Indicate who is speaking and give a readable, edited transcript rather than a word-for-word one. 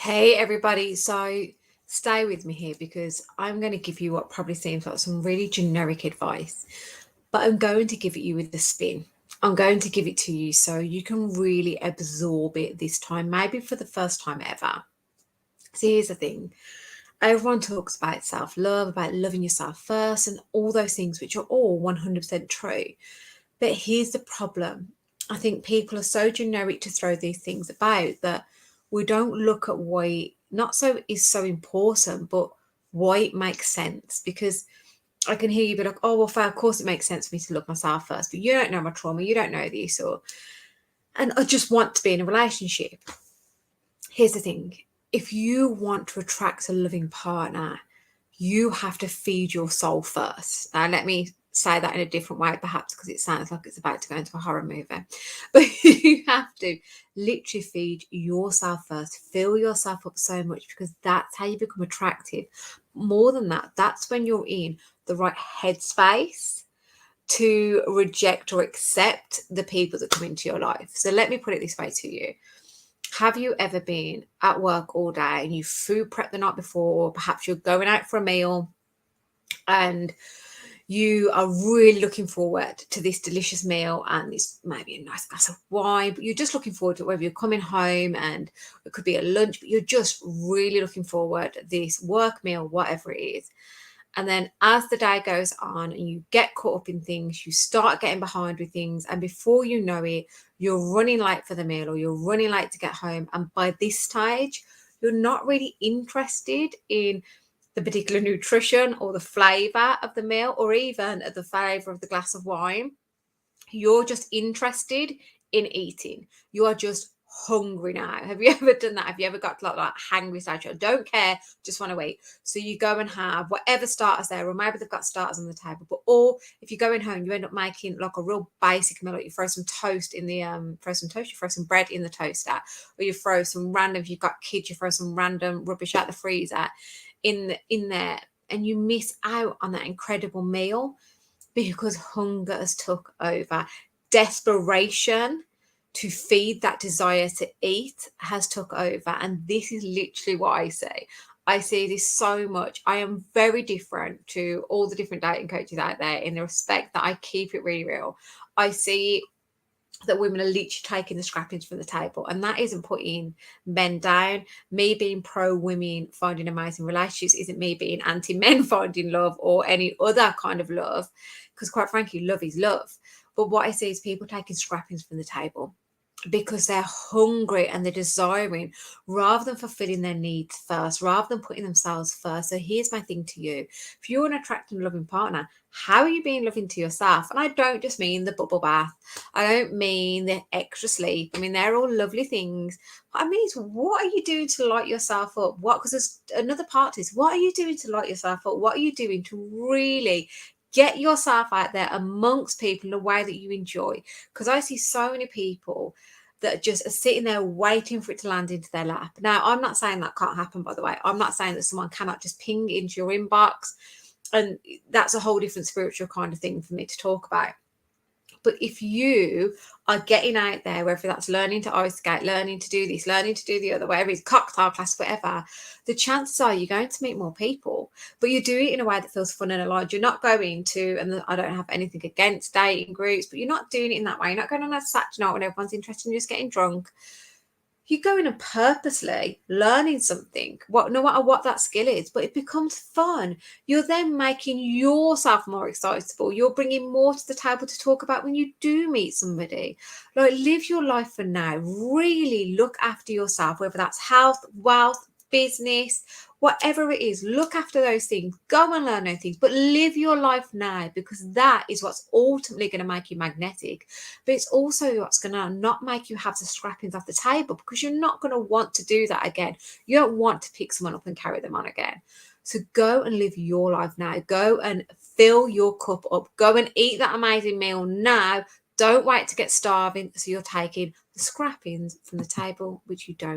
Speaker 1: Hey everybody, so stay with me here because I'm going to give you what probably seems like some really generic advice, but I'm going to give it you with a spin. I'm going to give it to you so you can really absorb it this time, maybe for the first time ever. So here's the thing. Everyone talks about self love, about loving yourself first, and all those things, which are all 100% true. But here's the problem. I think people are so generic to throw these things about that we don't look at why not so is so important, but why it makes sense. Because I can hear you be like, oh well, fair, of course it makes sense for me to love myself first, but you don't know my trauma, you don't know this, or and I just want to be in a relationship. Here's the thing. If you want to attract a loving partner, you have to feed your soul first. Now, let me say that in a different way, perhaps because it sounds like it's about to go into a horror movie. But you have to literally feed yourself first, fill yourself up so much because that's how you become attractive. More than that, that's when you're in the right headspace to reject or accept the people that come into your life. So let me put it this way to you. Have you ever been at work all day and you food prep the night before, or perhaps you're going out for a meal and you are really looking forward to this delicious meal and this maybe a nice glass of wine, but you're just looking forward to it, whether you're coming home and it could be a lunch, but you're just really looking forward to this work meal, whatever it is. And then as the day goes on and you get caught up in things, you start getting behind with things. And before you know it, you're running late for the meal or you're running late to get home. And by this stage, you're not really interested in the particular nutrition or the flavor of the meal or even the flavor of the glass of wine. You're just interested in eating. You are just hungry now. Have you ever done that? Have you ever got to like that hungry stage? I don't care, just want to eat. So you go and have whatever starters there, or maybe they've got starters on the table. But or if you're going home, you end up making like a real basic meal. Like you throw some toast in the you throw some bread in the toaster, or you throw some random. If you've got kids, you throw some random rubbish out the freezer in there, and you miss out on that incredible meal because hunger has took over. Desperation to feed that desire to eat has took over. And this is literally what I say. I see this so much. I am very different to all the different dating coaches out there in the respect that I keep it really real. I see that women are literally taking the scrappings from the table, and that isn't putting men down. Me being pro women finding amazing relationships isn't me being anti men finding love or any other kind of love, because quite frankly, love is love. But what I see is people taking scrappings from the table because they're hungry and they're desiring rather than fulfilling their needs first, rather than putting themselves first. So here's my thing to you. If you're an attractive and loving partner, how are you being loving to yourself? And I don't just mean the bubble bath. I don't mean the extra sleep. I mean, they're all lovely things. What I mean is, what are you doing to light yourself up? What, because there's another part to this. What are you doing to light yourself up? What are you doing to really get yourself out there amongst people in a way that you enjoy? Because I see so many people that just are sitting there waiting for it to land into their lap. Now, I'm not saying that can't happen, by the way. I'm not saying that someone cannot just ping into your inbox. And that's a whole different spiritual kind of thing for me to talk about. But if you are getting out there, whether that's learning to ice skate, learning to do this, learning to do the other, whatever it's cocktail class, whatever, the chances are you're going to meet more people, but you do it in a way that feels fun and aligned. You're not going to, and I don't have anything against dating groups, but you're not doing it in that way. You're not going on a Saturday night when everyone's interested in just getting drunk. You go in and purposely learning something, no matter what that skill is, but it becomes fun. You're then making yourself more excitable. You're bringing more to the table to talk about when you do meet somebody. Like, live your life for now. Really look after yourself, whether that's health, wealth, business, whatever it is. Look after those things. Go and learn those things, but live your life now, because that is what's ultimately going to make you magnetic. But it's also what's going to not make you have the scrappings off the table, because you're not going to want to do that again. You don't want to pick someone up and carry them on again. So go and live your life now. Go and fill your cup up. Go and eat that amazing meal now. Don't wait to get starving so you're taking the scrappings from the table, which you don't